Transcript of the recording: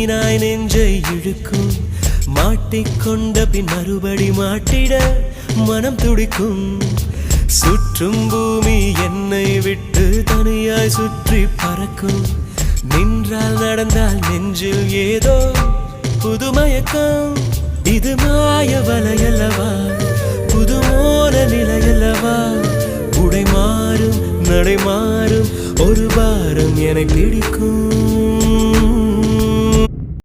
மீனாய் நெஞ்சை இழுக்கும் மாட்டிக்கொண்ட பின் மறுபடி மாட்டிட மனம் துடிக்கும் சுற்றும் பூமி என்னை விட்டு தனியாய் சுற்றி பறக்கும் நின்றால் நடந்தால் நெஞ்சில் ஏதோ புதுமயக்கம் இது மாய வலையல்லவா புதுமோன நிலையல்லவா உடை மாறும் நடை மாறும் ஒரு வாரம் என்னை பிடிக்கும்